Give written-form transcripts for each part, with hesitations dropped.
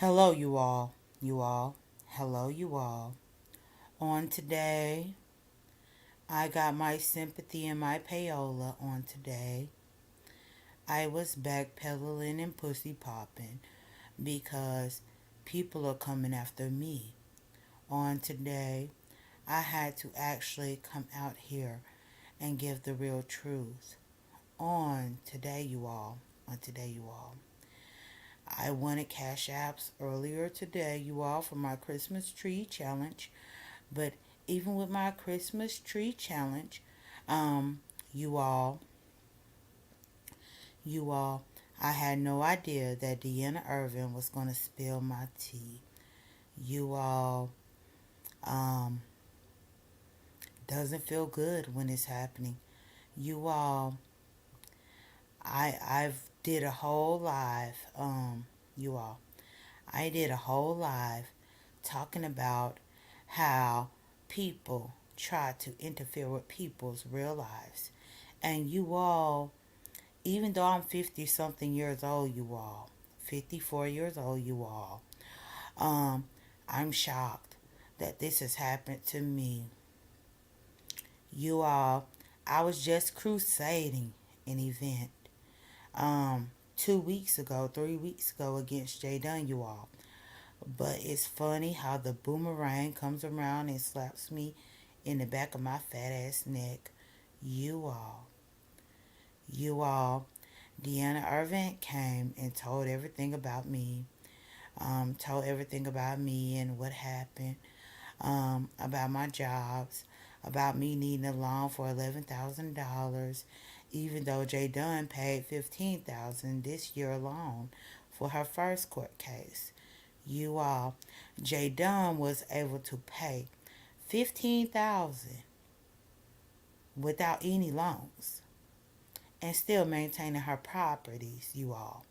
Hello, you all. You all. Hello, you all. On today, I got my sympathy and my payola on today. I was backpedaling and pussy popping because people are coming after me. On today, I had to actually come out here and give the real truth. On today, you all. On today, you all. I wanted cash apps earlier today, you all, for my Christmas tree challenge. But even with my Christmas tree challenge, um, you all, you all, I had no idea that Deanna Irvin was going to spill my tea. You all, um, doesn't feel good when it's happening. You all, I've did a whole live, you all, I did a whole live talking about how people try to interfere with people's real lives. And you all, even though I'm 50 something years old, you all, 54 years old, you all, um, I'm shocked that this has happened to me. You all, I was just crusading an event 2 weeks ago, 3 weeks ago against J.Dunn, you all. But it's funny how the boomerang comes around and slaps me in the back of my fat ass neck. You all, you all, Deanna Irvin came and told everything about me. Told everything about me and what happened. About my jobs. About me needing a loan for $11,000, even though J. Dunn paid $15,000 this year alone for her first court case. You all, J. Dunn was able to pay $15,000 without any loans and still maintaining her properties, you all.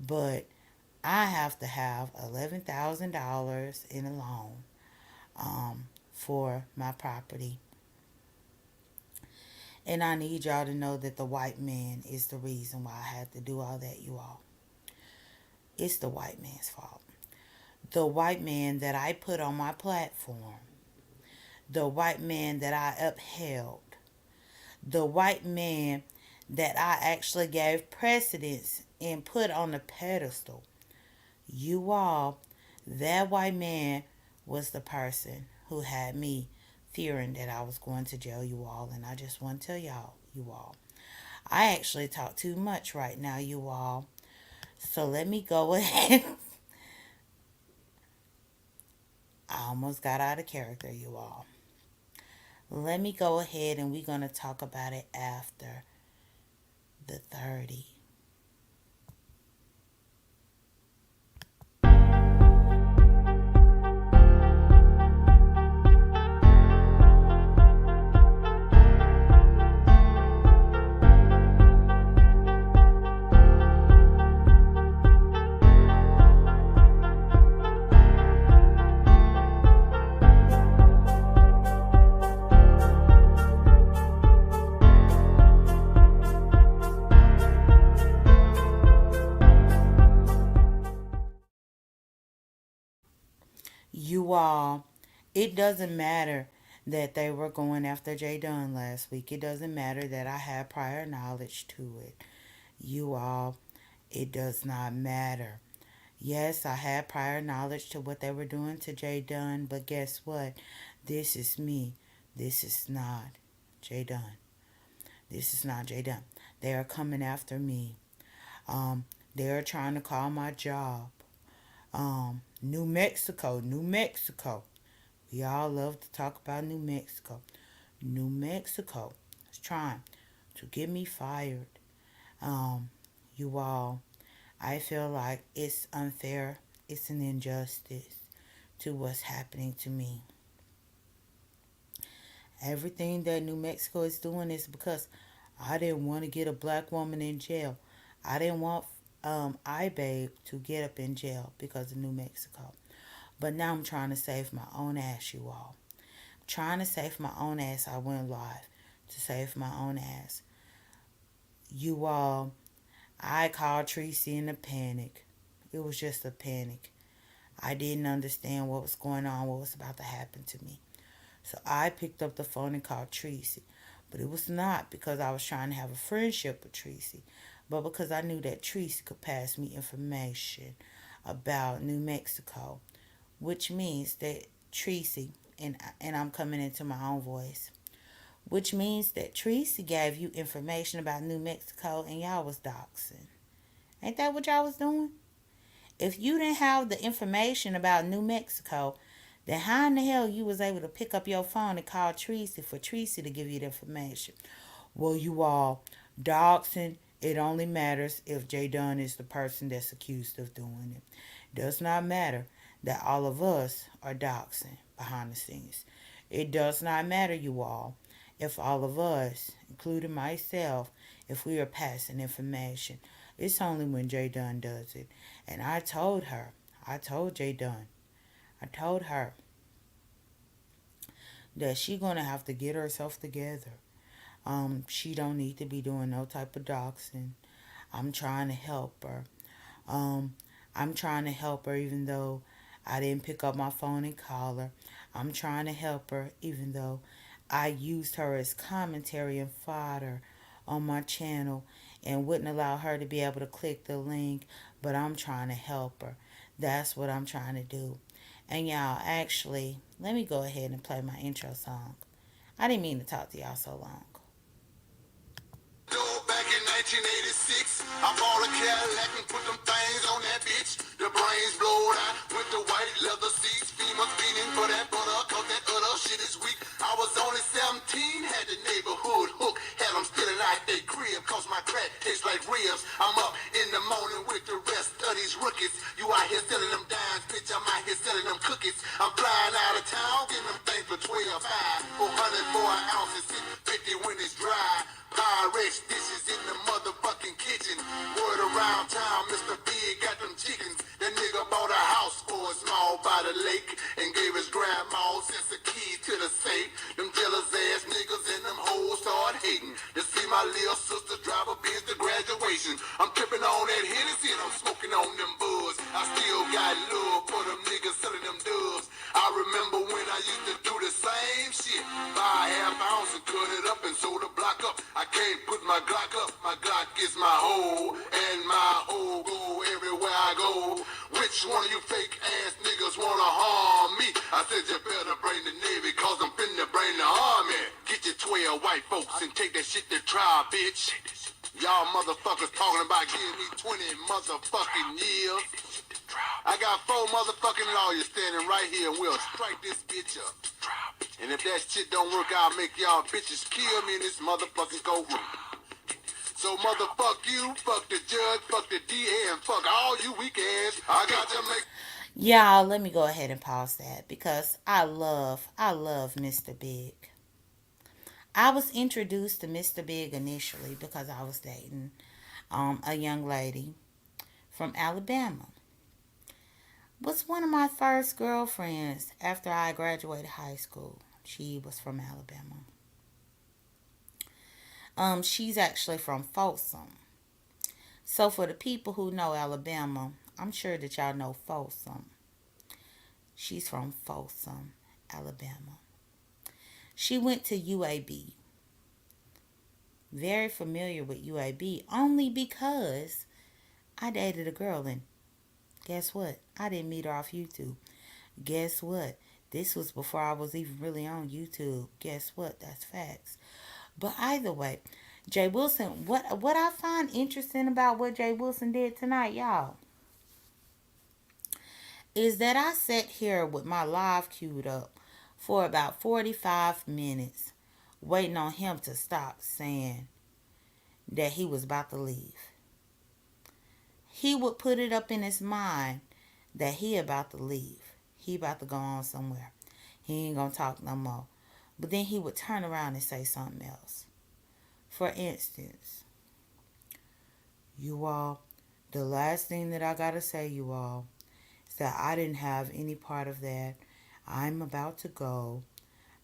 But I have to have $11,000 in a loan for my property. And I need y'all to know that the white man is the reason why I had to do all that, you all. It's the white man's fault. The white man that I put on my platform. The white man that I upheld. The white man that I actually gave precedence and put on the pedestal. You all, that white man was the person who had me fearing that I was going to jail, you all. And I just want to tell y'all, you all, I actually talk too much right now, you all. So let me go ahead. I almost got out of character, you all. Let me go ahead and we're going to talk about it after the 30. You all, it doesn't matter that they were going after J. Dunn last week. It doesn't matter that I had prior knowledge to it. You all, it does not matter. Yes, I had prior knowledge to what they were doing to J. Dunn, but guess what? This is me. This is not J. Dunn. This is not J. Dunn. They are coming after me. They are trying to call my job. New Mexico, New Mexico. We all love to talk about New Mexico. New Mexico is trying to get me fired. Um, you all, I feel like it's unfair. It's an injustice to what's happening to me. Everything that New Mexico is doing is because I didn't want to get a black woman in jail. I didn't want iBabe to get up in jail because of New Mexico. But now I'm trying to save my own ass, you all. Trying to save my own ass. I went live to save my own ass. You all, I called Tracy in a panic. It was just a panic. I didn't understand what was going on, what was about to happen to me. So I picked up the phone and called Tracy. But it was not because I was trying to have a friendship with Tracy, but because I knew that Tracy could pass me information about New Mexico, which means that Tracy, and I'm coming into my own voice, which means that Tracy gave you information about New Mexico and y'all was doxing. Ain't that what y'all was doing? If you didn't have the information about New Mexico, then how in the hell you was able to pick up your phone and call Tracy for Tracy to give you the information? Well, you all, doxing, it only matters if J.Dunn is the person that's accused of doing it. Does not matter that all of us are doxing behind the scenes. It does not matter, you all, if all of us, including myself, if we are passing information. It's only when J.Dunn does it. And I told J.Dunn, I told her that she gonna have to get herself together. She don't need to be doing no type of doxing. I'm trying to help her. Um, I'm trying to help her even though I didn't pick up my phone and call her. I'm trying to help her even though I used her as commentary and fodder on my channel and wouldn't allow her to be able to click the link, but I'm trying to help her. That's what I'm trying to do. And y'all, actually, let me go ahead and play my intro song. I didn't mean to talk to y'all so long. Back in 1986, I bought a Cadillac and put them things on that bitch. The brains blowed out with the white leather seats. Female feeding for that butter, cause that other shit is weak. I was only 17, had the neighborhood hook. Had them stealing out they crib, cause my crack tastes like ribs. I'm up in the morning with the rest of these rookies. You out here selling them dimes, bitch, I'm out here selling them cookies. I'm flying out of town, getting them things for 12 high. 400 for an ounce and 50 when it's dry. Pyrex dishes in the motherfucking kitchen. Word around town, Mr. Big got them chickens. That nigga bought a house for a small by the lake and gave his grandma since the keys to the safe. Them jealous ass niggas and them hoes start hating. To see my little sister drive a Benz to graduation. I'm tripping on that Hennessy and I'm smoking on them buzz. I still got love for them niggas selling them dubs. I remember when I used to do the same shit. Buy a half ounce and cut it up and sew the block up. I can't put my Glock up. My Glock is my hoe, and my hoe go everywhere I go. Which one of you fake ass niggas wanna harm me? I said you better bring the Navy, cause I'm finna bring the Army. Get your 12 white folks and take that shit to trial, bitch. Y'all motherfuckers talking about giving me 20 motherfucking years. I got 4 motherfucking lawyers standing right here and we'll strike this bitch up. And if that shit don't work out, make y'all bitches kill me in this motherfucking courtroom. So motherfuck you, fuck the judge, fuck the DA, and fuck all you weak ass. I got to make... Y'all, let me go ahead and pause that because I love Mr. Big. I was introduced to Mr. Big initially because I was dating a young lady from Alabama. Was one of my first girlfriends after I graduated high school. She was from Alabama. She's actually from Folsom. So for the people who know Alabama, I'm sure that y'all know Folsom. She's from Folsom, Alabama. She went to UAB. Very familiar with UAB only because I dated a girl and guess what? I didn't meet her off YouTube. Guess what? This was before I was even really on YouTube. Guess what? That's facts. But either way, Jay Wilson, what I find interesting about what Jay Wilson did tonight, y'all, is that I sat here with my live queued up for about 45 minutes waiting on him to stop saying that he was about to leave. He would put it up in his mind that he about to leave. He about to go on somewhere. He ain't gonna talk no more. But then he would turn around and say something else. For instance, you all, the last thing that I gotta say, you all, is that I didn't have any part of that. I'm about to go.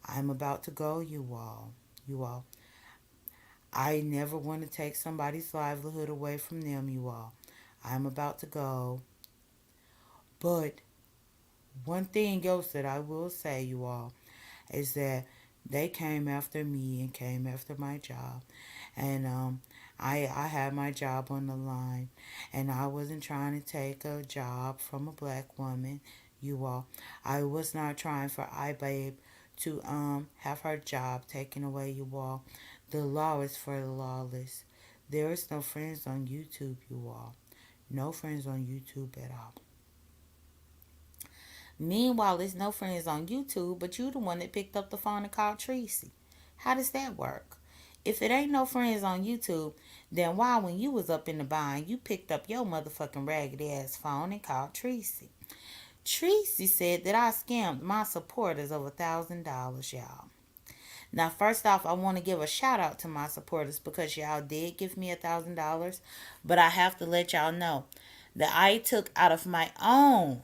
I'm about to go, you all. You all. I never want to take somebody's livelihood away from them, you all. I'm about to go. But one thing else that I will say, you all, is that they came after me and came after my job. And I had my job on the line, and I wasn't trying to take a job from a black woman, you all. I was not trying for iBabe to have her job taken away, you all. The law is for the lawless. There is no friends on YouTube, you all. No friends on YouTube at all. Meanwhile, there's no friends on YouTube, but you the one that picked up the phone and called Tracy. How does that work? If it ain't no friends on YouTube, then why, when you was up in the bind, you picked up your motherfucking raggedy ass phone and called Tracy? Tracy said that I scammed my supporters of $1,000, y'all. Now, first off, I want to give a shout out to my supporters because y'all did give me $1,000, but I have to let y'all know that I took out of my own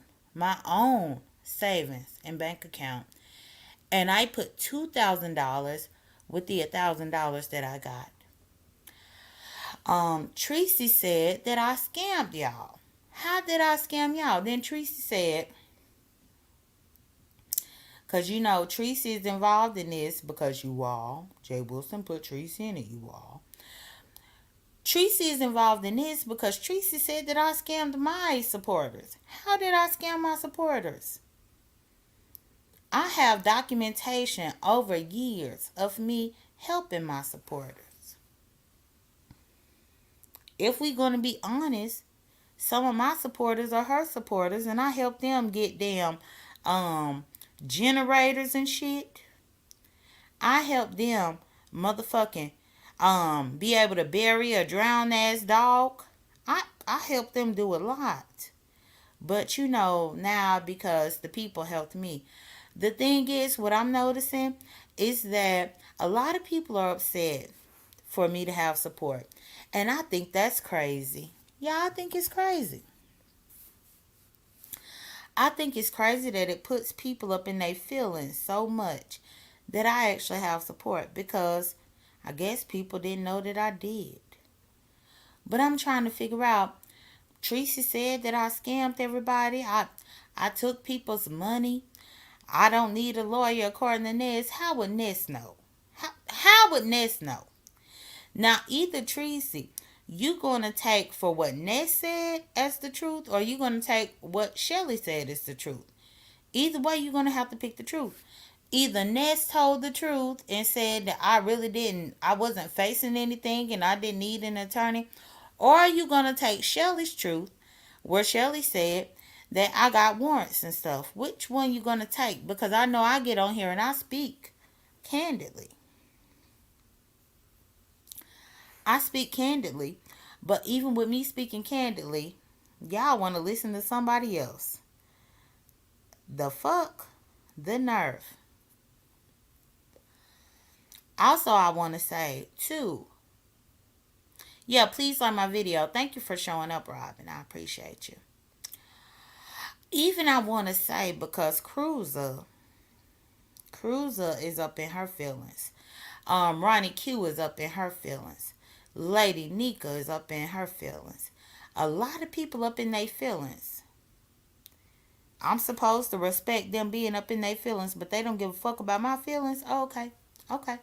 savings and bank account, and I put $2,000 with the $1,000 that I got. Tracy said that I scammed y'all. How did I scam y'all? Then Tracy said, because you know Tracy is involved in this because you all, Jay Wilson put Tracy in it, you all. Tracy is involved in this because Tracy said that I scammed my supporters. How did I scam my supporters? I have documentation over years of me helping my supporters. If we're going to be honest, some of my supporters are her supporters, and I helped them get damn generators and shit. I helped them motherfucking be able to bury a drowned ass dog. I helped them do a lot. But you know, now because the people helped me. The thing is, what I'm noticing is that a lot of people are upset for me to have support. And I think that's crazy. Yeah, I think it's crazy. I think it's crazy that it puts people up in their feelings so much that I actually have support because I guess people didn't know that I did. But I'm trying to figure out. Tracy said that I scammed everybody. I took people's money. I don't need a lawyer according to Ness. How would Ness know? How would Ness know? Now, either Tracy, you gonna take for what Ness said as the truth, or you gonna take what Shelly said as the truth. Either way, you're gonna have to pick the truth. Either Ness told the truth and said that I wasn't facing anything and I didn't need an attorney, or are you gonna take Shelly's truth, where Shelly said that I got warrants and stuff? Which one you gonna take? Because I know I get on here and I speak candidly. I speak candidly, but even with me speaking candidly, y'all want to listen to somebody else. The fuck? The nerve. Also, I want to say, too, yeah, please like my video. Thank you for showing up, Robin. I appreciate you. Even I want to say, because Cruiser is up in her feelings. Ronnie Q is up in her feelings. Lady Nika is up in her feelings. A lot of people up in their feelings. I'm supposed to respect them being up in their feelings, but they don't give a fuck about my feelings? Oh, okay. Okay.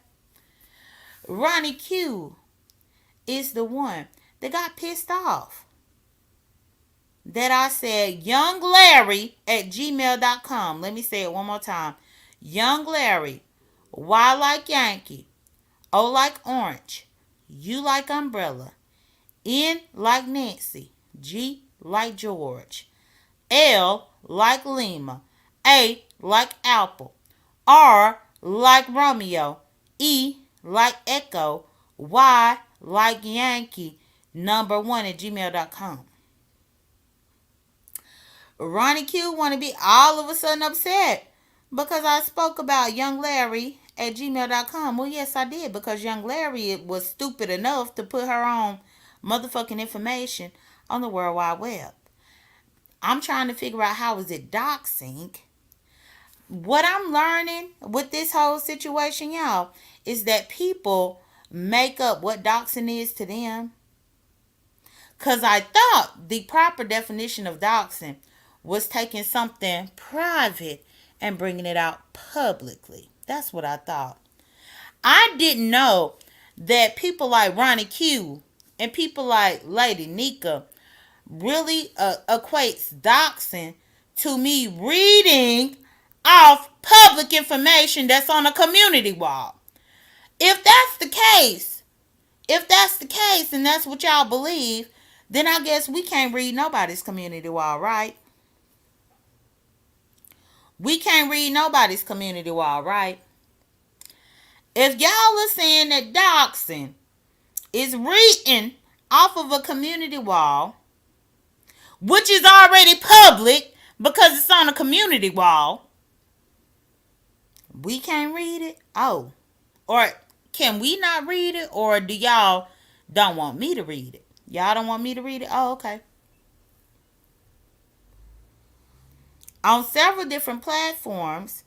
Ronnie Q is the one that got pissed off that I said Young Larry at gmail.com. Let me say it one more time. Young Larry, Y like Yankee, O like Orange, U like Umbrella, N like Nancy, G like George, L like Lima, A like Apple, R like Romeo, E like Echo, Y like Yankee, number 1 at gmail.com. Ronnie Q want to be all of a sudden upset because I spoke about Young Larry at gmail.com. Well, yes, I did, because Young Larry was stupid enough to put her own motherfucking information on the World Wide Web. I'm trying to figure out, how is it doxing? What I'm learning with this whole situation, y'all, is that people make up what doxing is to them. Because I thought the proper definition of doxing was taking something private and bringing it out publicly. That's what I thought. I didn't know that people like Ronnie Q and people like Lady Nika really equates doxing to me reading off public information that's on a community wall. If that's the case, if that's the case and that's what y'all believe, then I guess we can't read nobody's community wall, right? We can't read nobody's community wall, right? If y'all are saying that doxing is written off of a community wall, which is already public because it's on a community wall, we can't read it. Oh, or can we not read it? Or do y'all don't want me to read it? Y'all don't want me to read it? Oh, okay. On several different platforms,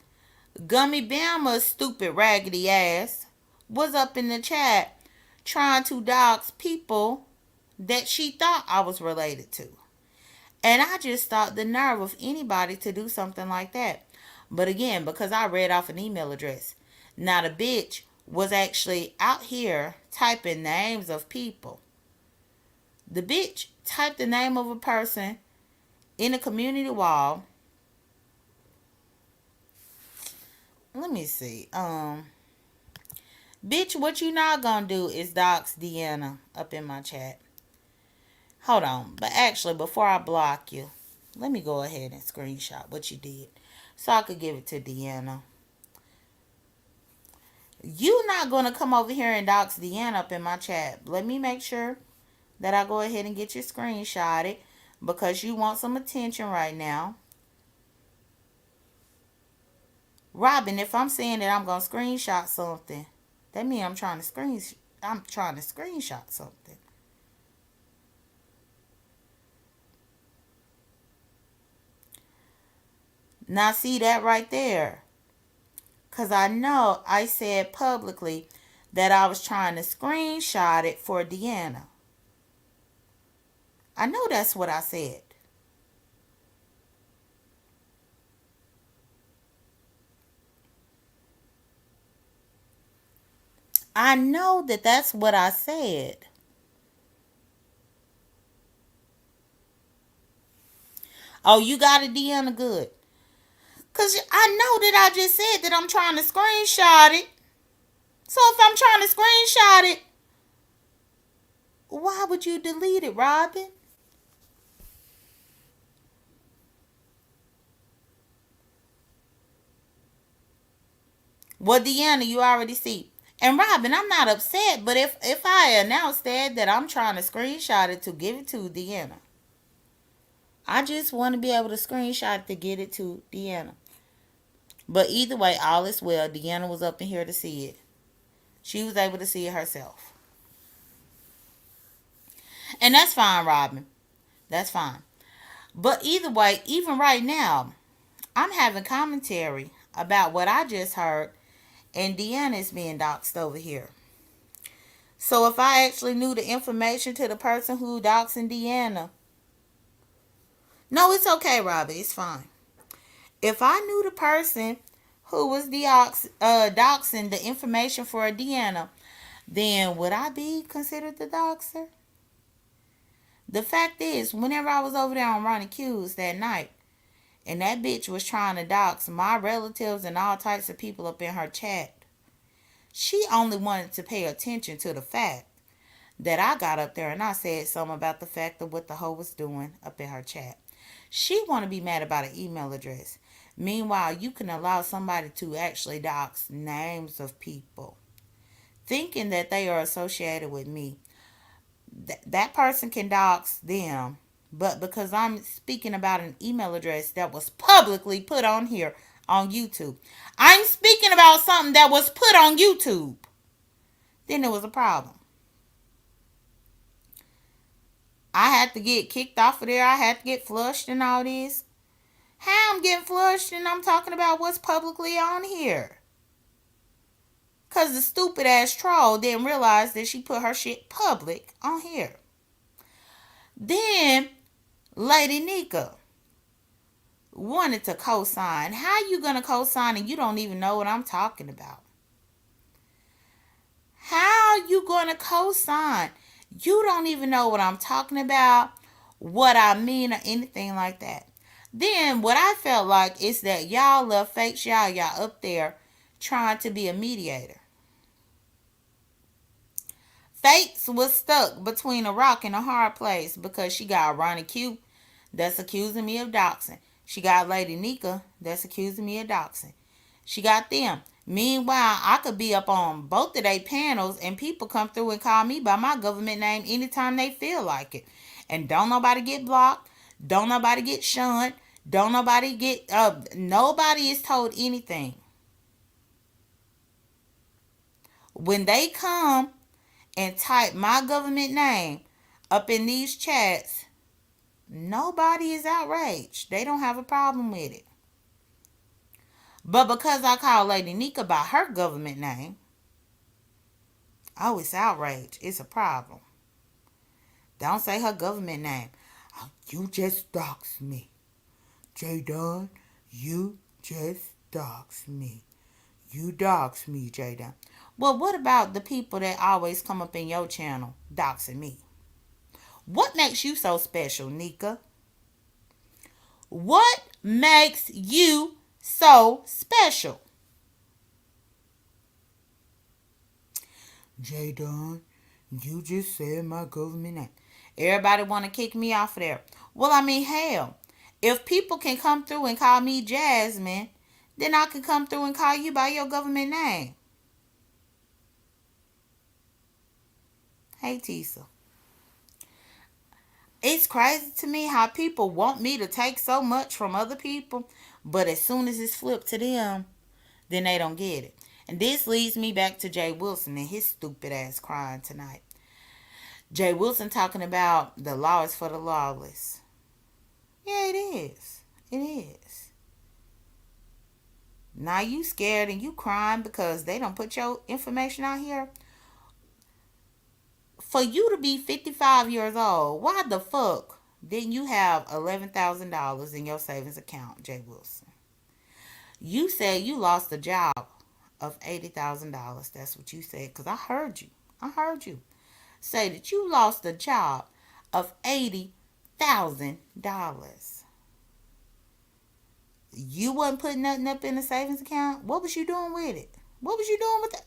Gummy Bama's stupid raggedy ass was up in the chat trying to dox people that she thought I was related to. And I just thought the nerve of anybody to do something like that. But again, because I read off an email address. Now the bitch was actually out here typing names of people. The bitch typed the name of a person in a community wall. Let me see. Bitch, what you not gonna do is dox Deanna up in my chat. Hold on. But actually, before I block you, let me go ahead and screenshot what you did so I could give it to Deanna. You not gonna come over here and dox Deanna up in my chat. Let me make sure that I go ahead and get you screenshotted because you want some attention right now. Robin, if I'm saying that I'm gonna screenshot something, that means I'm trying to screenshot something. Now see that right there. Cause I know I said publicly that I was trying to screenshot it for Deanna. I know that's what I said. I know that that's what I said. Oh, you got it, Deanna? Good. Because I know that I just said that I'm trying to screenshot it. So if I'm trying to screenshot it, why would you delete it, Robin? Well, Deanna, you already see. And Robin, I'm not upset, but if I announce that I'm trying to screenshot it to give it to Deanna, I just want to be able to screenshot it to get it to Deanna. But either way, all is well. Deanna was up in here to see it. She was able to see it herself. And that's fine, Robin. That's fine. But either way, even right now, I'm having commentary about what I just heard, and Deanna is being doxxed over here. So if I actually knew the information to the person who doxing Deanna, no, it's okay, Robin. It's fine. If I knew the person who was doxing the information for Deanna, then would I be considered the doxer? The fact is, whenever I was over there on Ronnie Q's that night, and that bitch was trying to dox my relatives and all types of people up in her chat, she only wanted to pay attention to the fact that I got up there and I said something about the fact of what the hoe was doing up in her chat. She want to be mad about an email address. Meanwhile, you can allow somebody to actually dox names of people, thinking that they are associated with me. That person can dox them, but because I'm speaking about an email address that was publicly put on here on YouTube, I'm speaking about something that was put on YouTube, then there was a problem. I had to get kicked off of there. I had to get flushed and all this. How I'm getting flushed and I'm talking about what's publicly on here? Because the stupid ass troll didn't realize that she put her shit public on here. Then, Lady Nika. wanted to co-sign. How you gonna co-sign and you don't even know what I'm talking about? How you gonna co-sign? You don't even know what I'm talking about, what I mean, or anything like that. Then what I felt like is that y'all love fakes. Y'all up there trying to be a mediator. Fakes was stuck between a rock and a hard place because she got Ronnie Q that's accusing me of doxing. She got Lady Nika that's accusing me of doxing. She got them. Meanwhile, I could be up on both of their panels and people come through and call me by my government name anytime they feel like it. And don't nobody get blocked. Don't nobody get shunned. Don't nobody get nobody is told anything. When they come and type my government name up in these chats, nobody is outraged. They don't have a problem with it. But because I call Lady Nika by her government name, oh, it's outrage. It's a problem. Don't say her government name. Oh, you just doxed me. J.Dunn, you just doxed me. You doxed me, J.Dunn. Well, what about the people that always come up in your channel doxing me? What makes you so special, Nika? What makes you so special? J.Dunn, you just said my government name. Everybody want to kick me off of there. Well, I mean, hell, if people can come through and call me Jasmine, then I can come through and call you by your government name. Hey, Tisa. It's crazy to me how people want me to take so much from other people, but as soon as it's flipped to them, then they don't get it. And this leads me back to Jay Wilson and his stupid ass crying tonight. Jay Wilson talking about the law is for the lawless. Yeah, it is. It is. Now you scared and you crying because they don't put your information out here. For you to be 55 years old, why the fuck didn't you have $11,000 in your savings account, Jay Wilson? You said you lost a job of $80,000. That's what you said, because I heard you. I heard you say that you lost a job of $80,000. You wasn't putting nothing up in the savings account. What was you doing with it? What was you doing with it?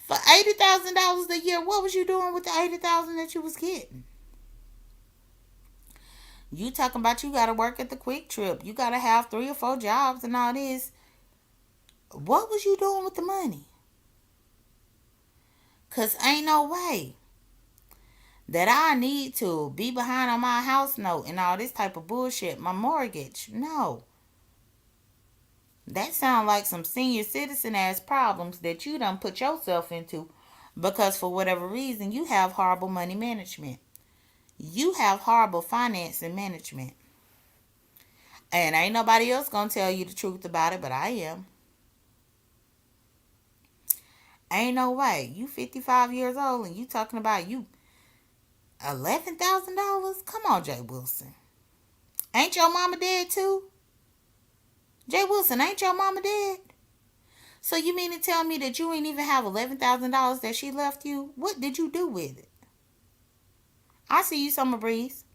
For $80,000 a year, what was you doing with the $80,000 that you was getting? You talking about you got to work at the Quick Trip. You got to have 3 or 4 jobs and all this. What was you doing with the money? Because ain't no way that I need to be behind on my house note and all this type of bullshit. My mortgage. No. That sounds like some senior citizen ass problems that you done put yourself into because for whatever reason you have horrible money management. You have horrible finance and management. And ain't nobody else gonna tell you the truth about it, but I am. Ain't no way. You 55 years old and you talking about you $11,000? Come on, Jay Wilson. Ain't your mama dead too? Jay Wilson, ain't your mama dead? So you mean to tell me that you ain't even have $11,000 that she left you? What did you do with it? I see you, Summer Breeze.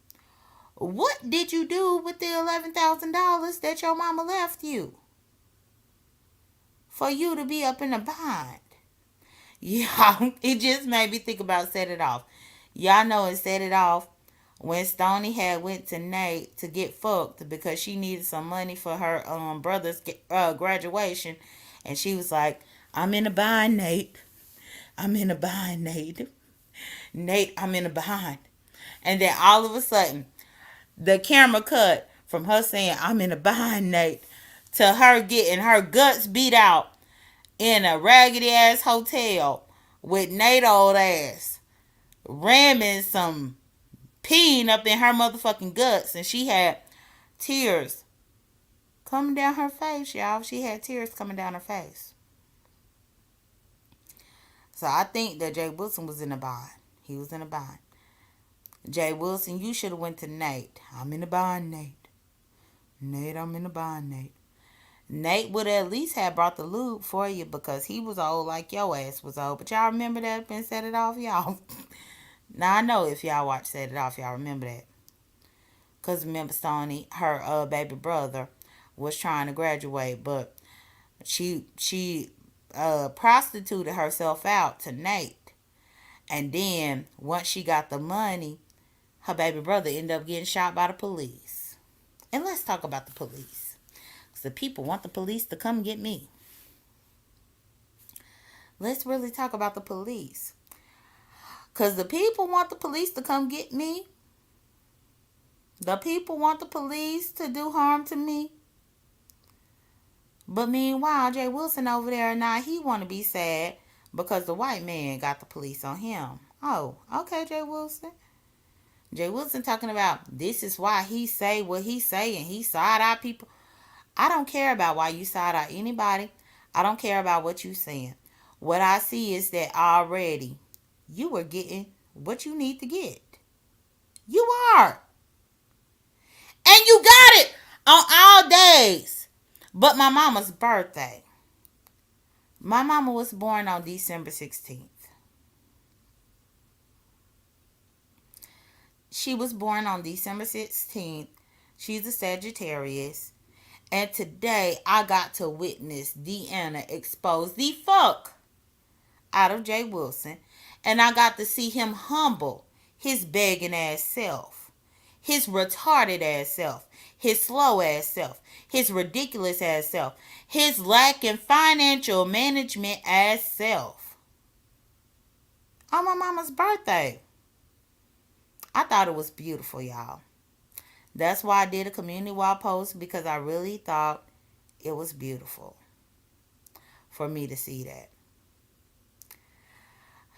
What did you do with the $11,000 that your mama left you? For you to be up in a bind. Yeah, it just made me think about Set It Off. Y'all know it Set It Off when Stoney had went to Nate to get fucked because she needed some money for her brother's graduation. And she was like, I'm in a bind, Nate. I'm in a bind, Nate. Nate, I'm in a bind. And then all of a sudden, the camera cut from her saying, I'm in a bind, Nate, to her getting her guts beat out in a raggedy ass hotel with Nate old ass ramming some peeing up in her motherfucking guts. And she had tears coming down her face, y'all. She had tears coming down her face. So I think that Jay Wilson was in a bind. He was in a bind. Jay Wilson, you should have went to Nate. I'm in a bind, Nate. Nate, I'm in the bind, Nate. Nate would at least have brought the lube for you because he was old like your ass was old. But y'all remember that and Set It Off, y'all? Now I know if y'all watch Set It Off, y'all remember that. Because remember Stoney, her baby brother, was trying to graduate, but she prostituted herself out to Nate. And then once she got the money, her baby brother ended up getting shot by the police. And let's talk about the police. Because the people want the police to come get me. Let's really talk about the police. Because the people want the police to come get me. The people want the police to do harm to me. But meanwhile, Jay Wilson over there, now he want to be sad because the white man got the police on him. Oh, okay, Jay Wilson. Jay Wilson talking about this is why he say what he say and he side eye people. I don't care about why you side eye anybody. I don't care about what you saying. What I see is that already you are getting what you need to get. You are. And you got it on all days but my mama's birthday. My mama was born on December 16th. She was born on December 16th. She's a Sagittarius. And today I got to witness Deanna expose the fuck out of Jay Wilson. And I got to see him humble his begging ass self, his retarded ass self, his slow ass self, his ridiculous ass self, his lacking financial management ass self on my mama's birthday. I thought it was beautiful, y'all. That's why I did a community wall post because I really thought it was beautiful for me to see that.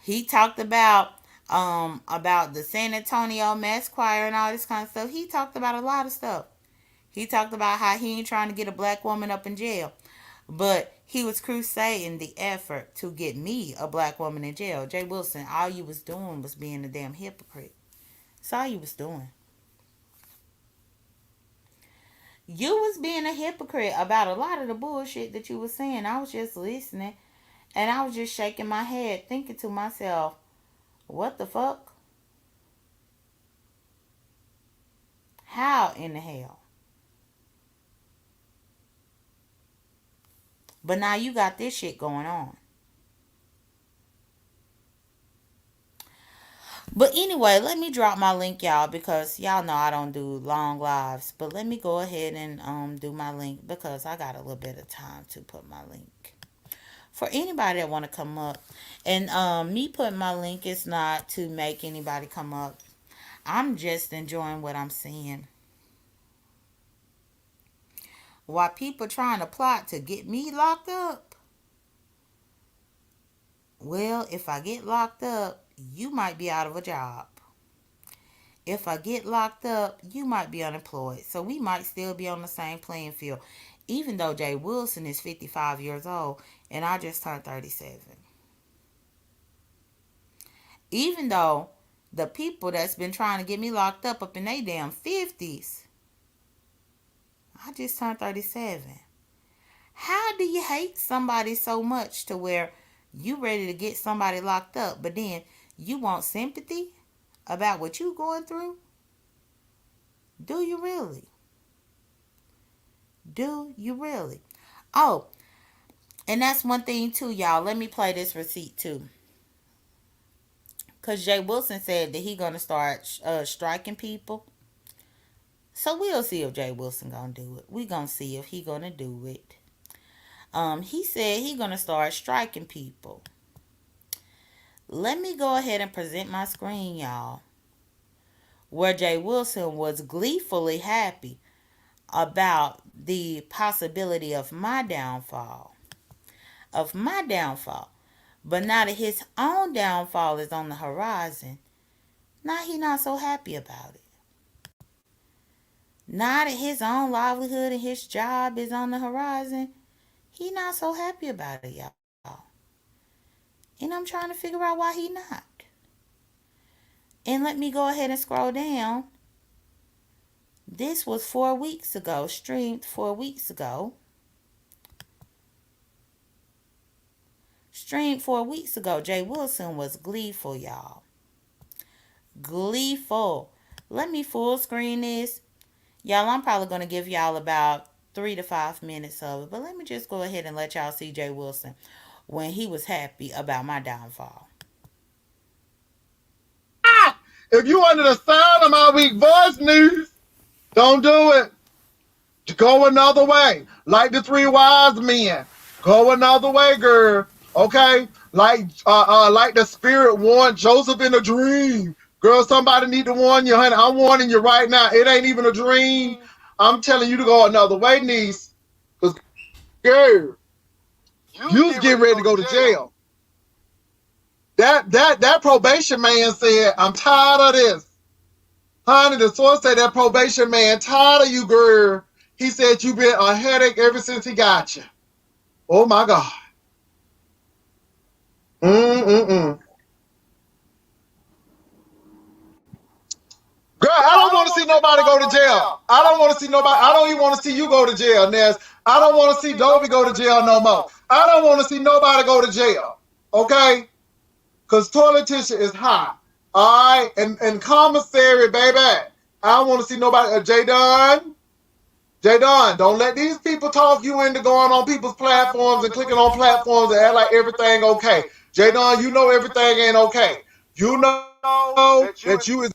He talked about the San Antonio Mass Choir and all this kind of stuff. He talked about a lot of stuff. He talked about how he ain't trying to get a black woman up in jail. But he was crusading the effort to get me a black woman in jail. Jay Wilson, all you was doing was being a damn hypocrite. That's all you was doing. You was being a hypocrite about a lot of the bullshit that you was saying. I was just listening and I was just shaking my head thinking to myself, what the fuck? How in the hell? But now you got this shit going on. But anyway, let me drop my link, y'all, because y'all know I don't do long lives. But let me go ahead and do my link because I got a little bit of time to put my link. For anybody that want to come up, and me putting my link is not to make anybody come up. I'm just enjoying what I'm seeing. While people trying to plot to get me locked up, well, if I get locked up, you might be out of a job. If I get locked up, you might be unemployed. So we might still be on the same playing field. Even though Jay Wilson is 55 years old and I just turned 37. Even though the people that's been trying to get me locked up in their damn 50s, I just turned 37. How do you hate somebody so much to where you ready to get somebody locked up, but then you want sympathy about what you going through? Do you really? Do you really? Oh, and that's one thing too, y'all. Let me play this receipt too. Because Jay Wilson said that he going to start striking people. So we'll see if Jay Wilson going to do it. We going to see if he going to do it. He said he going to start striking people. Let me go ahead and present my screen, y'all. Where Jay Wilson was gleefully happy about the possibility of my downfall. Of my downfall. But now that his own downfall is on the horizon, now he not so happy about it. Now that his own livelihood and his job is on the horizon, he not so happy about it, y'all. And I'm trying to figure out why he not. And let me go ahead and scroll down. This was 4 weeks ago, streamed 4 weeks ago. Streamed 4 weeks ago. Jay Wilson was gleeful, y'all. Gleeful. Let me full screen this. Y'all, I'm probably going to give y'all about 3 to 5 minutes of it, but let me just go ahead and let y'all see Jay Wilson when he was happy about my downfall. If you under the sound of my weak voice, news, don't do it. Go another way. Like the three wise men. Go another way, girl. Okay? Like the spirit warned Joseph in a dream. Girl, somebody need to warn you, honey. I'm warning you right now. It ain't even a dream. I'm telling you to go another way, niece. Because, girl, you was getting ready to go to jail. That probation man said, I'm tired of this. Honey, the source said that probation man tired of you, girl. He said you been a headache ever since he got you. Oh my God. Mm-mm-mm. Girl, I don't want to see nobody go to jail. I don't want to see nobody. I don't even want to see you go to jail, Ness. I don't want to see Dobie go to jail no more. I don't want to see nobody go to jail. Okay? Because toilet tissue is hot. All right? And commissary, baby. I don't want to see nobody. J.Dunn, don't let these people talk you into going on people's platforms and clicking on platforms and act like everything okay. J.Dunn, you know everything ain't okay. You know that you is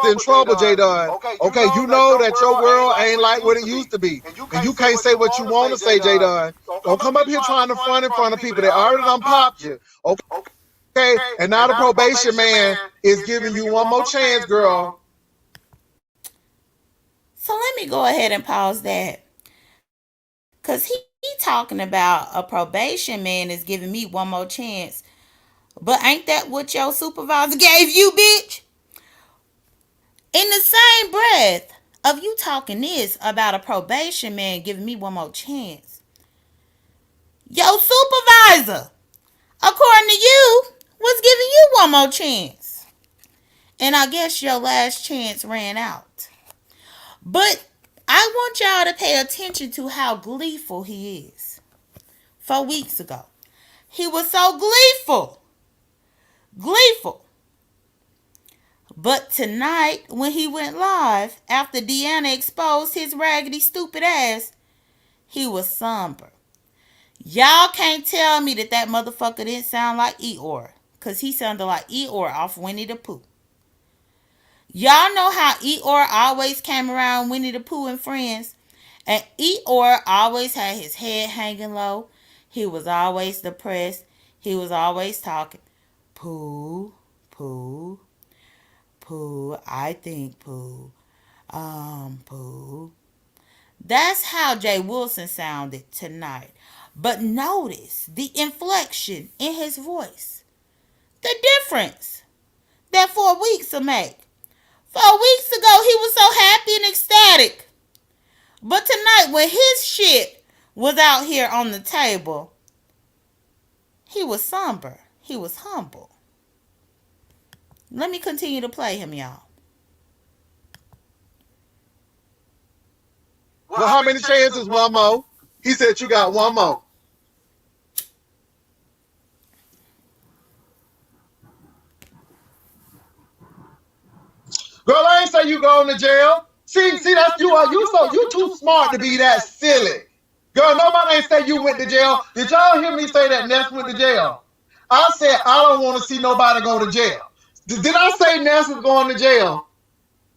in trouble, J.Dunn. Okay, you know that your world ain't like what it used to be. And you can't say what you want to say, J.Dunn. Don't come up here trying to front in front of people that already done popped you. Okay? And now the probation man is giving you one more chance, girl. So let me go ahead and pause that. Because he talking about a probation man is giving me one more chance. But ain't that what your supervisor gave you, bitch? In the same breath of you talking this about a probation man giving me one more chance, your supervisor, according to you, was giving you one more chance. And I guess your last chance ran out. But I want y'all to pay attention to how gleeful he is. 4 weeks ago, he was so gleeful. Gleeful. But tonight, when he went live, after Deanna exposed his raggedy, stupid ass, he was somber. Y'all can't tell me that that motherfucker didn't sound like Eeyore, because he sounded like Eeyore off Winnie the Pooh. Y'all know how Eeyore always came around Winnie the Pooh and friends? And Eeyore always had his head hanging low. He was always depressed. He was always talking. Pooh, Pooh, Pooh, I think Pooh, Pooh. That's how Jay Wilson sounded tonight. But notice the inflection in his voice. The difference that 4 weeks will make. 4 weeks ago, he was so happy and ecstatic. But tonight, when his shit was out here on the table, he was somber. He was humble. Let me continue to play him, y'all. Well, how many chances? One more. He said you got one more. Girl, I ain't say you going to jail. See, that's you. You too smart to be that silly. Girl, nobody ain't say you went to jail. Did y'all hear me say that Ness went to jail? I said I don't want to see nobody go to jail. Did I say Ness was going to jail?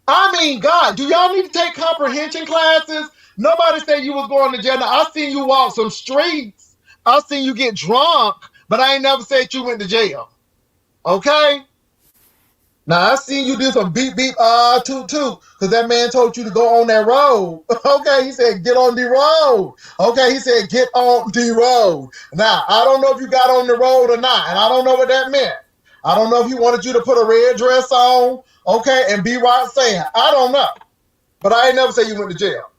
I mean, God, do y'all need to take comprehension classes? Nobody said you was going to jail. Now, I seen you walk some streets. I seen you get drunk, but I ain't never said you went to jail. Okay? Now I seen you do some beep beep toot toot because that man told you to go on that road. Okay, he said get on the road. Okay, he said get on the road. Now I don't know if you got on the road or not, and I don't know what that meant. I don't know if he wanted you to put a red dress on, okay, and be right saying. I don't know, but I ain't never say you went to jail.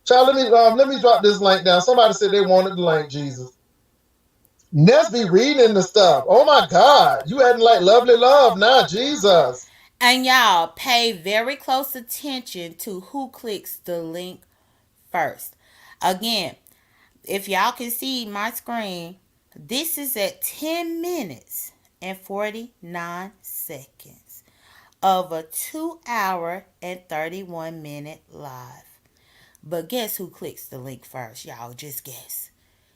Child, let me drop this link down. Somebody said they wanted the link. Jesus, Ness be reading the stuff. Oh my God, you acting like lovely love now, Jesus. And y'all pay very close attention to who clicks the link first. Again, if y'all can see my screen, this is at 10 minutes and 49 seconds of a 2 hour and 31-minute live. But guess who clicks the link first? Y'all just guess.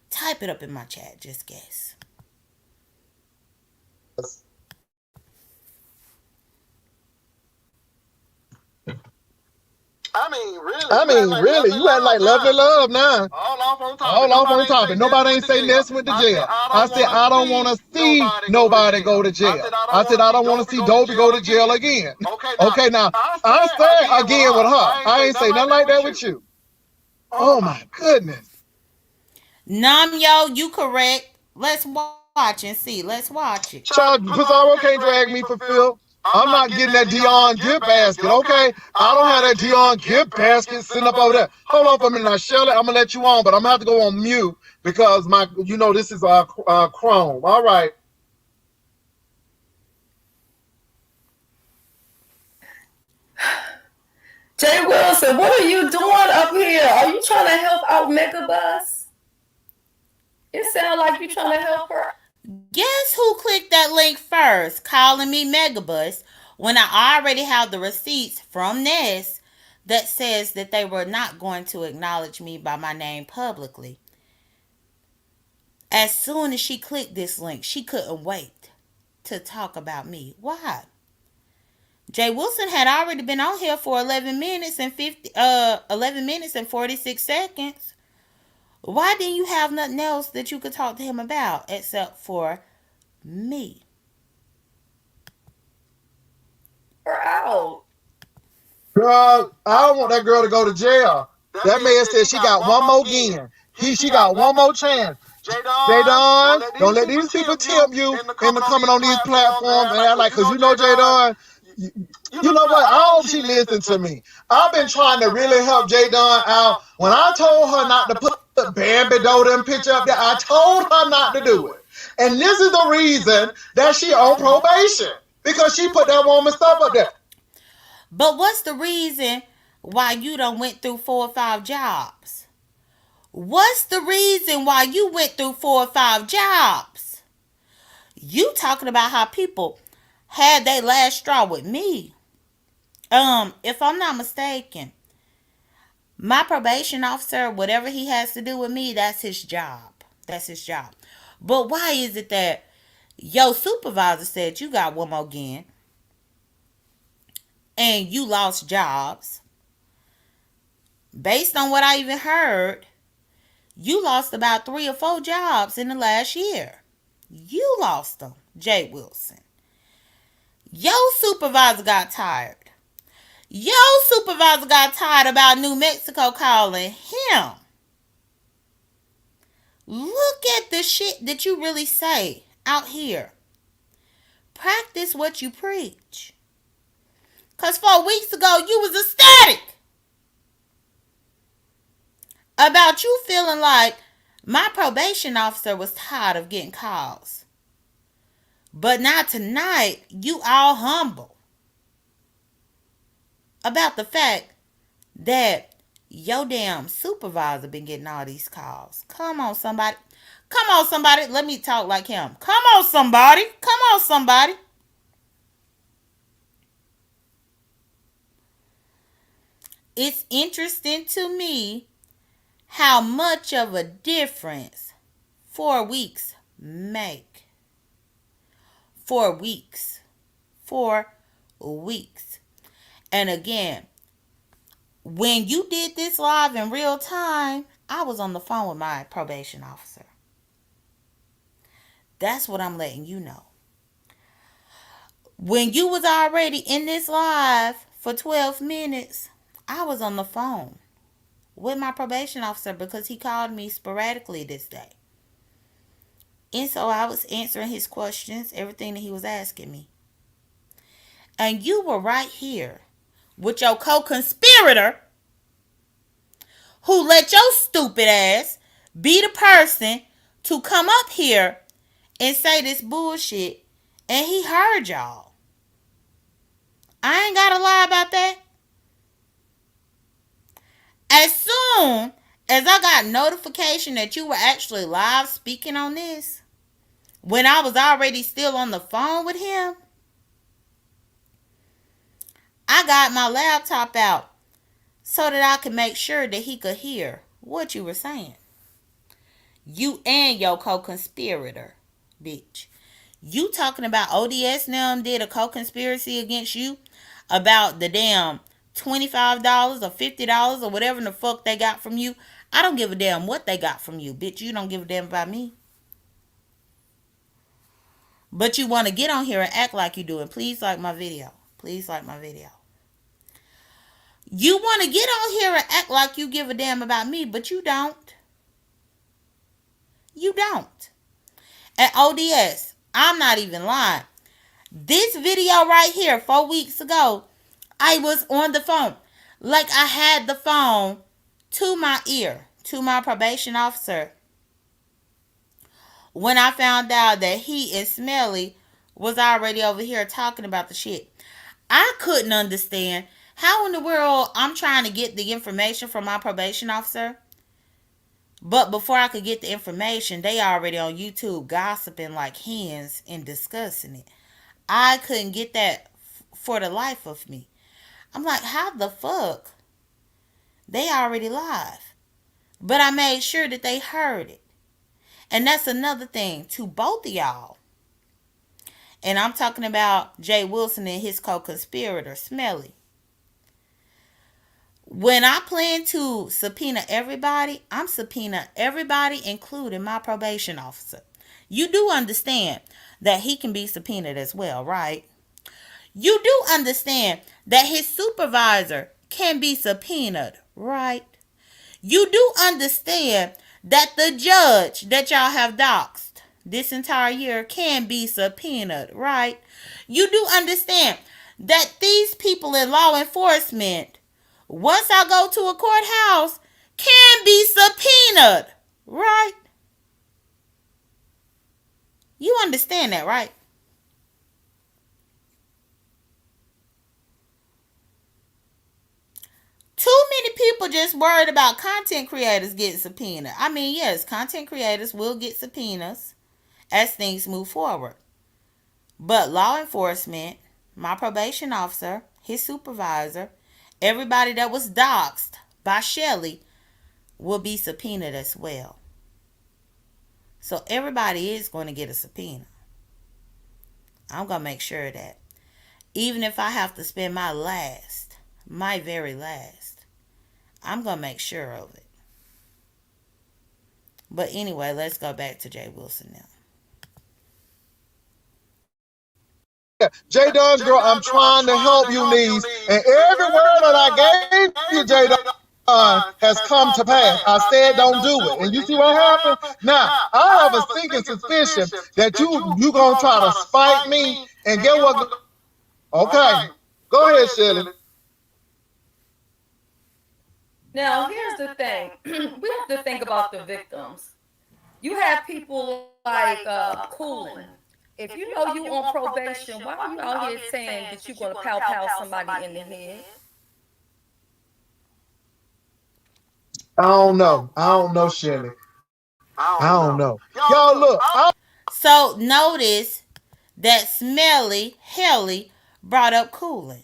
Type it up in my chat. Just guess. I mean, really, you act like lovely love now. All off on topic. Nobody ain't say mess with the jail. I said I don't want to see nobody go to jail. I said I don't want to see Dobie go to jail again. Okay, now I said again with her. I ain't say nothing like that with you. Oh my goodness. Namyo, you correct. Let's watch and see. Let's watch it. Child, Pizarro can't drag me for Phil. I'm not getting that Dion gift basket, okay? I don't have that Dion gift basket sitting up over there. Hold on for a minute now, Shirley. I'm gonna let you on, but I'm gonna have to go on mute because this is Chrome. All right. Jay Wilson, what are you doing up here? Are you trying to help out Megabus? It sounds like you're trying to help her. Guess who clicked that link first, calling me Megabus, when I already have the receipts from Ness that says that they were not going to acknowledge me by my name publicly. As soon as she clicked this link, she couldn't wait to talk about me. Why? Jay Wilson had already been on here for 11 minutes and 46 seconds. Why didn't you have nothing else that you could talk to him about except for me? Her out. Girl, I don't want that girl to go to jail. That man said she got one more again. She got one more chance. J.Dunn, don't let these people tempt you into coming on these platforms and act like, because you know J.Dunn, you know what? I hope she listens to me. I've been trying to really help J.Dunn out. When I told her not to put Bambi Doden picture up there, I told her not to do it. And this is the reason that she on probation. Because she put that woman's stuff up there. But what's the reason why you done went through 4 or 5 jobs? What's the reason why you went through 4 or 5 jobs? You talking about how people had their last straw with me. If I'm not mistaken, my probation officer, whatever he has to do with me, that's his job. That's his job. But why is it that your supervisor said you got one more again and you lost jobs? Based on what I even heard, you lost about 3 or 4 jobs in the last year. You lost them, Jay Wilson. Your supervisor got tired. Your supervisor got tired about New Mexico calling him. Look at the shit that you really say out here. Practice what you preach. Because 4 weeks ago, you was ecstatic about you feeling like my probation officer was tired of getting calls. But now tonight, you all humble about the fact that your damn supervisor been getting all these calls. Come on, somebody. Come on, somebody. Let me talk like him. Come on, somebody. Come on, somebody. It's interesting to me how much of a difference 4 weeks make. 4 weeks. 4 weeks. And again, when you did this live in real time, I was on the phone with my probation officer. That's what I'm letting you know. When you was already in this live for 12 minutes, I was on the phone with my probation officer because he called me sporadically this day. And so I was answering his questions, everything that he was asking me. And you were right here with your co-conspirator who let your stupid ass be the person to come up here and say this bullshit, and he heard y'all. I ain't gotta lie about that. As soon as I got notification that you were actually live speaking on this, when I was already still on the phone with him, I got my laptop out so that I could make sure that he could hear what you were saying. You and your co-conspirator, bitch. You talking about ODS now did a co-conspiracy against you about the damn $25 or $50 or whatever the fuck they got from you. I don't give a damn what they got from you, bitch. You don't give a damn about me. But you want to get on here and act like you do. And please like my video. Please like my video. You want to get on here and act like you give a damn about me, but you don't. You don't. And ODS, I'm not even lying. This video right here, 4 weeks ago, I was on the phone. Like I had the phone to my ear, to my probation officer. When I found out that he and Smelly was already over here talking about the shit. I couldn't understand how in the world I'm trying to get the information from my probation officer. But before I could get the information, they already on YouTube gossiping like hens and discussing it. I couldn't get that for the life of me. I'm like, how the fuck? They already live. But I made sure that they heard it. And that's another thing to both of y'all. And I'm talking about Jay Wilson and his co-conspirator, Smelly. When I plan to subpoena everybody, I'm subpoena everybody, including my probation officer. You do understand that he can be subpoenaed as well, right? You do understand that his supervisor can be subpoenaed, right? You do understand that the judge that y'all have doxed this entire year can be subpoenaed, right? You do understand that these people in law enforcement, once I go to a courthouse, can be subpoenaed, right? You understand that, right? Too many people just worried about content creators getting subpoenaed. I mean, yes, content creators will get subpoenas as things move forward. But law enforcement, my probation officer, his supervisor, everybody that was doxxed by Shelly will be subpoenaed as well. So everybody is going to get a subpoena. I'm going to make sure of that. Even if I have to spend my very last, I'm going to make sure of it. But anyway, let's go back to Jay Wilson now. J.Dunn, girl, I'm trying to help you, niece. And every word that I gave you, J.Dunn, has come to pass. I said don't do it. And you see what happened? Now, I have a stinking suspicion that you going to try to spite me. And get what? Okay. Go ahead, Shirley. Now, here's the thing. We have to think about the victims. You have people like Cooling. If you know you on probation, why are you out here saying that you're going to pow somebody in the head? I don't know, Shirley. I don't know. Y'all, look. So notice that Smelly Helly brought up Cooling.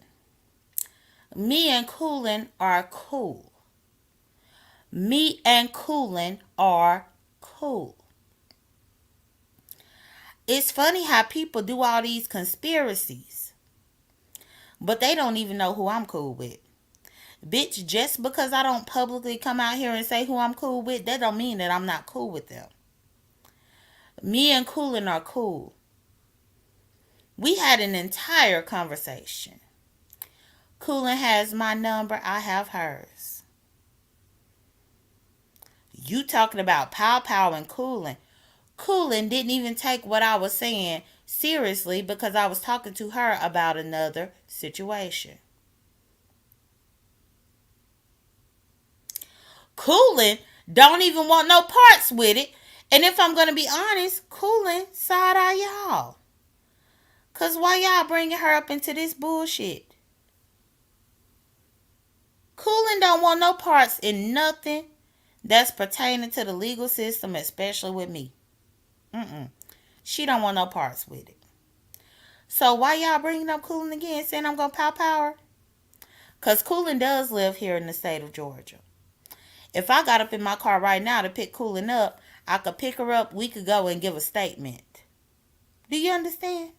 Me and Cooling are cool. Me and Cooling are cool. It's funny how people do all these conspiracies, but they don't even know who I'm cool with. Bitch, just because I don't publicly come out here and say who I'm cool with, that don't mean that I'm not cool with them. Me and Cooling are cool. We had an entire conversation. Cooling has my number, I have hers. You talking about pow and Cooling. Cooling didn't even take what I was saying seriously because I was talking to her about another situation. Cooling don't even want no parts with it. And if I'm going to be honest, Cooling side eye y'all. Because why y'all bringing her up into this bullshit? Coolin don't want no parts in nothing that's pertaining to the legal system, especially with me. Mm-mm. She don't want no parts with it. So why y'all bringing up Coolin again, saying I'm gonna power? Cause Coolin does live here in the state of Georgia. If I got up in my car right now to pick Coolin up, I could pick her up. We could go and give a statement. Do you understand?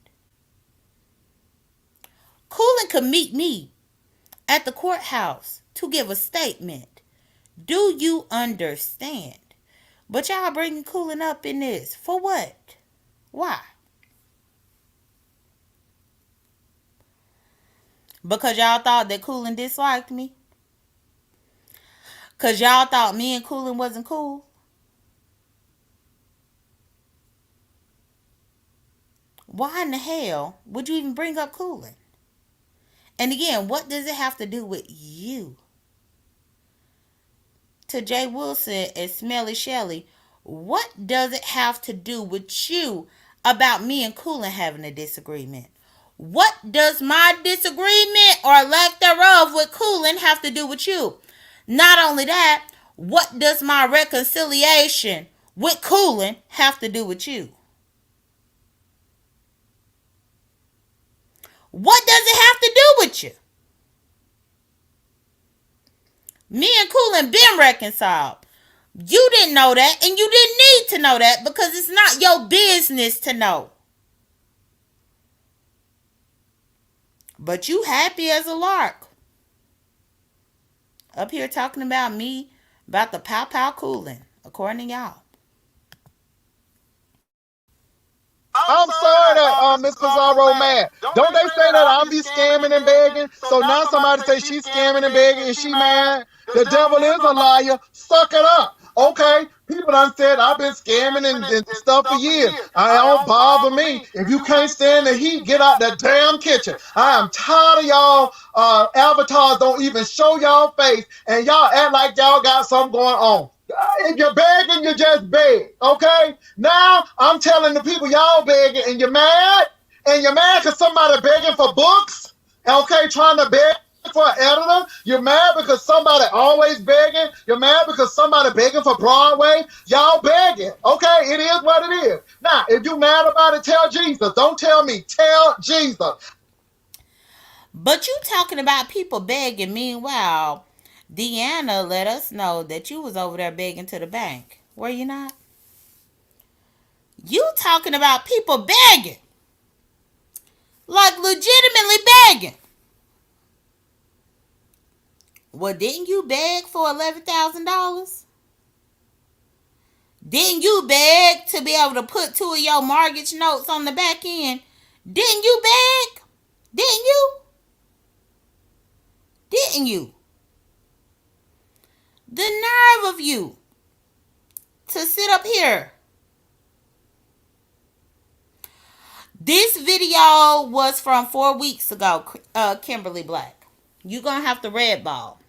Coolin could meet me at the courthouse to give a statement. Do you understand? But y'all bringing Coolin up in this for what? Why? Because y'all thought that Coolin disliked me? Because y'all thought me and Coolin wasn't cool? Why in the hell would you even bring up Coolin? And again, what does it have to do with you? To Jay Wilson and Smelly Shelly, what does it have to do with you about me and Coolin having a disagreement? What does my disagreement or lack thereof with Coolin have to do with you? Not only that, what does my reconciliation with Coolin have to do with you? What does it have to do with you? Me and Coolin been reconciled. You didn't know that, and you didn't need to know that because it's not your business to know. But you happy as a lark. Up here talking about me, about the pow pow Coolin, according to y'all. I'm sorry that Miss Pizarro mad. Don't they say that I be scamming and begging? So now somebody say she's scamming and begging and she mad? The devil is a liar. Suck it up. Okay? People done said I've been scamming and stuff for years. I don't bother me. If you can't stand the heat, get out the damn kitchen. I am tired of y'all avatars don't even show y'all face and y'all act like y'all got something going on. If you're begging, you just beg, okay? Now I'm telling the people y'all begging and you're mad, and you're mad because somebody begging for books, okay, trying to beg for an editor. You're mad because somebody always begging. You're mad because somebody begging for Broadway. Y'all begging, okay? It is what it is. Now, if you mad about it, tell Jesus. Don't tell me. Tell Jesus. But you talking about people begging. Meanwhile, Deanna let us know that you was over there begging to the bank. Were you not? You talking about people begging. Like legitimately begging. Well, didn't you beg for $11,000? Didn't you beg to be able to put two of your mortgage notes on the back end? Didn't you beg? Didn't you? Didn't you? The nerve of you to sit up here. This video was from 4 weeks ago, Kimberly Black. You're going to have to red ball.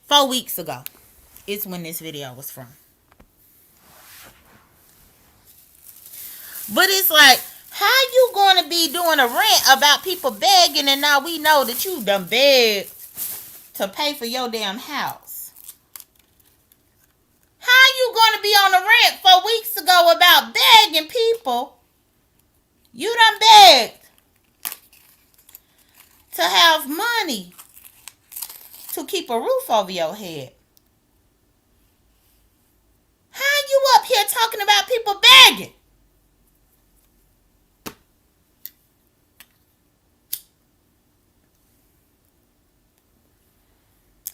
4 weeks ago is when this video was from. But it's like, how you going to be doing a rant about people begging and now we know that you done begged to pay for your damn house? How you going to be on a rant 4 weeks ago about begging people? You done begged to have money to keep a roof over your head. How you up here talking about people begging?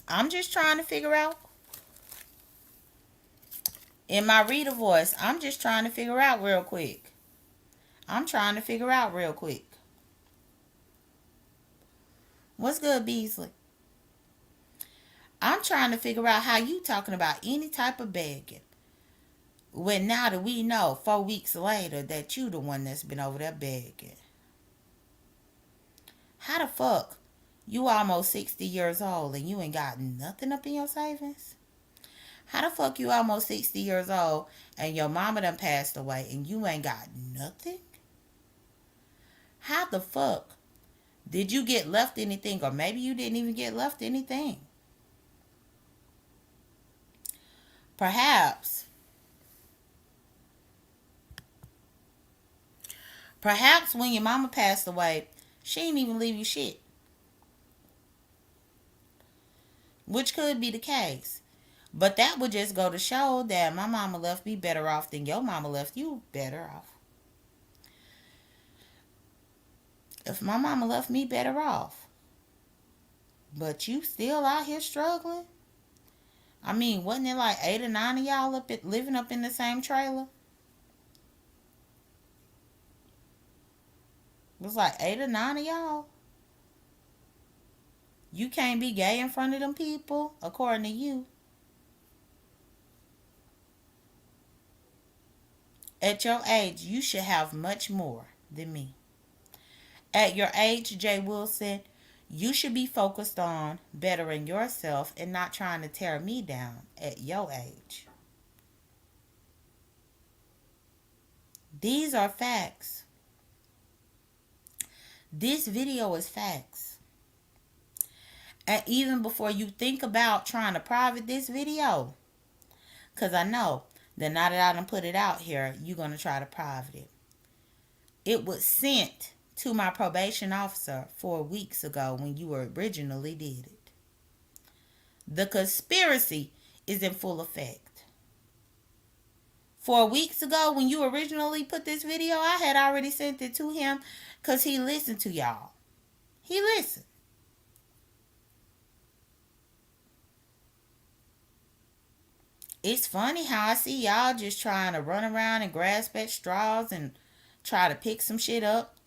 I'm just trying to figure out. In my reader voice, I'm just trying to figure out real quick. I'm trying to figure out real quick. What's good, Beasley? I'm trying to figure out how you talking about any type of begging. When now that we know 4 weeks later that you the one that's been over there begging. How the fuck you almost 60 years old and you ain't got nothing up in your savings? How the fuck you almost 60 years old and your mama done passed away and you ain't got nothing? How the fuck Did you get left anything? Or maybe you didn't even get left anything. Perhaps, perhaps when your mama passed away, she didn't even leave you shit, which could be the case. But that would just go to show that my mama left me better off than your mama left you better off. If my mama left me better off, but you still out here struggling. I mean, wasn't it like 8 or 9 of y'all living up in the same trailer? It was like 8 or 9 of y'all. You can't be gay in front of them people, according to you. At your age, you should have much more than me. At your age, Jay Wilson, you should be focused on bettering yourself and not trying to tear me down at your age. These are facts. This video is facts. And even before you think about trying to private this video, because I know that now that I done put it out here, you're going to try to private it. It was sent to my probation officer 4 weeks ago when you originally did it. The conspiracy is in full effect. 4 weeks ago when you originally put this video, I had already sent it to him because he listened to y'all. He listened. It's funny how I see y'all just trying to run around and grasp at straws and try to pick some shit up,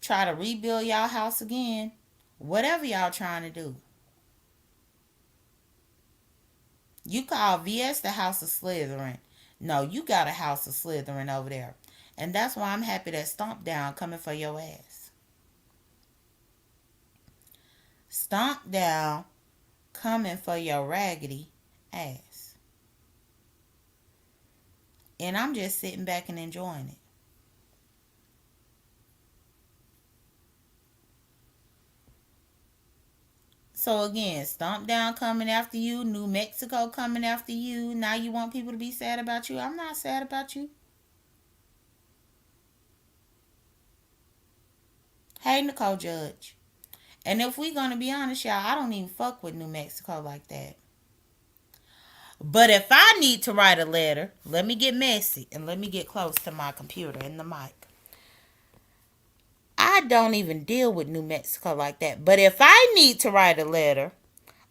try to rebuild y'all house again, whatever y'all trying to do. You call VS the House of Slytherin. No, you got a House of Slytherin over there. And that's why I'm happy that Stomp Down coming for your ass. Stomp Down coming for your raggedy ass. And I'm just sitting back and enjoying it. So again, Stomp Down coming after you, New Mexico coming after you. Now you want people to be sad about you. I'm not sad about you. Hey, Nicole Judge. And if we gonna be honest, y'all, I don't even fuck with New Mexico like that. But if I need to write a letter, let me get messy and let me get close to my computer and the mic. I don't even deal with New Mexico like that. But if I need to write a letter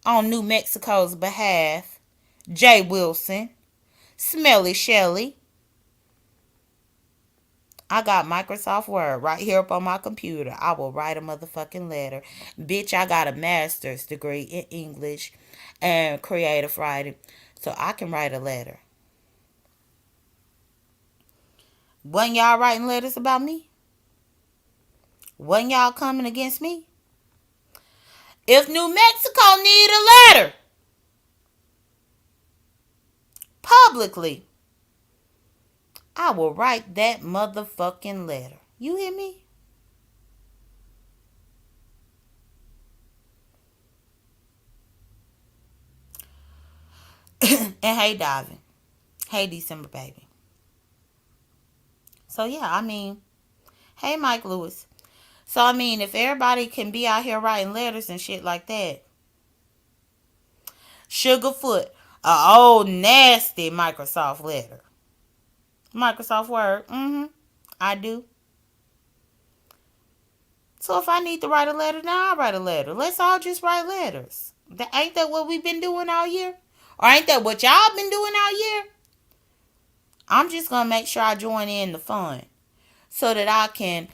on New Mexico's behalf, Jay Wilson, Smelly Shelly, I got Microsoft Word right here up on my computer. I will write a motherfucking letter. Bitch, I got a master's degree in English and creative writing, so I can write a letter. Wasn't y'all writing letters about me? Wasn't y'all coming against me? If New Mexico need a letter publicly, I will write that motherfucking letter. You hear me? And hey, Diving. Hey, December baby. So yeah, I mean, hey, Mike Lewis. So I mean, if everybody can be out here writing letters and shit like that, Sugarfoot, a old nasty Microsoft letter. Microsoft Word. I do. So if I need to write a letter, now I'll write a letter. Let's all just write letters. Ain't that what we've been doing all year? Or ain't that what y'all been doing all year? I'm just going to make sure I join in the fun so that I can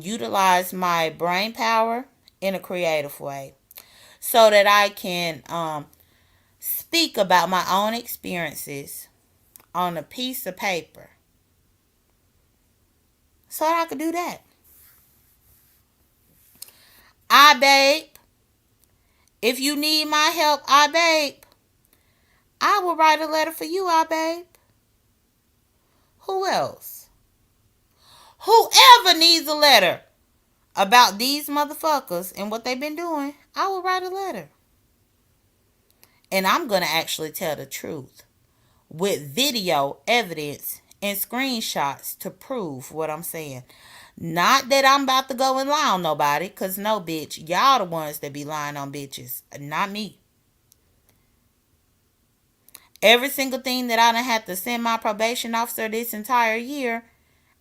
utilize my brain power in a creative way. So that I can speak about my own experiences on a piece of paper. So that I could do that. Babe, if you need my help, babe, I will write a letter for you, babe. Who else? Whoever needs a letter, about these motherfuckers and what they've been doing, I will write a letter. And I'm going to actually tell the truth with video evidence and screenshots to prove what I'm saying. Not that I'm about to go and lie on nobody, because no, bitch. Y'all the ones that be lying on bitches, not me. Every single thing that I done had to send my probation officer this entire year,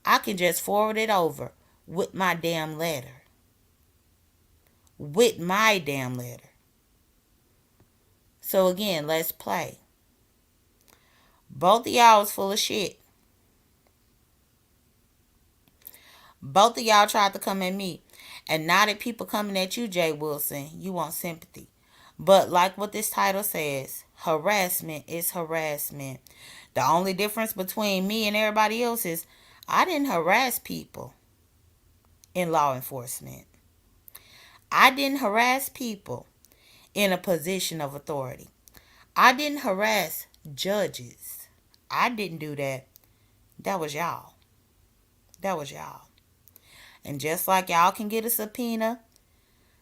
I can just forward it over with my damn letter. With my damn letter. So again, let's play. Both of y'all was full of shit. Both of y'all tried to come at me. And now that people coming at you, Jay Wilson, you want sympathy. But like what this title says, harassment is harassment. The only difference between me and everybody else is I didn't harass people in law enforcement. I didn't harass people in a position of authority. I didn't harass judges. I didn't do that. That was y'all. That was y'all. And just like y'all can get a subpoena,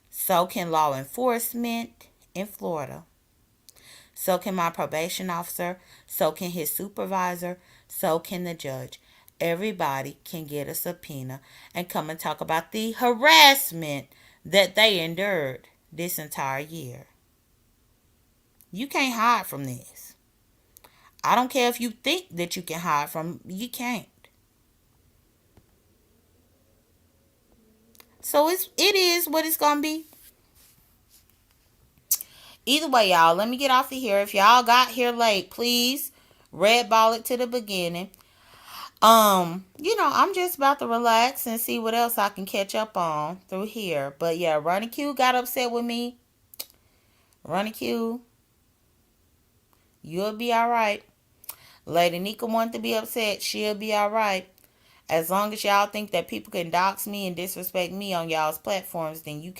so can law enforcement in Florida. So can my probation officer. So can his supervisor. So can the judge. Everybody can get a subpoena and come and talk about the harassment that they endured this entire year. You can't hide from this. I don't care if you think that you can hide from it, you can't. So it is what it's gonna be. Either way, y'all, let me get off of here. If y'all got here late, please red ball it to the beginning. I'm just about to relax and see what else I can catch up on through here. But yeah, Ronnie Q got upset with me. Ronnie Q, you'll be alright. Lady Nika wanted to be upset. She'll be alright. As long as y'all think that people can dox me and disrespect me on y'all's platforms, then you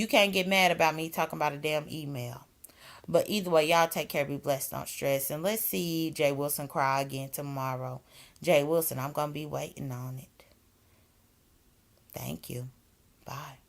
can't get mad about me talking about a damn email. But either way, y'all take care, be blessed, don't stress. And let's see Jay Wilson cry again tomorrow. Jay Wilson, I'm going to be waiting on it. Thank you. Bye.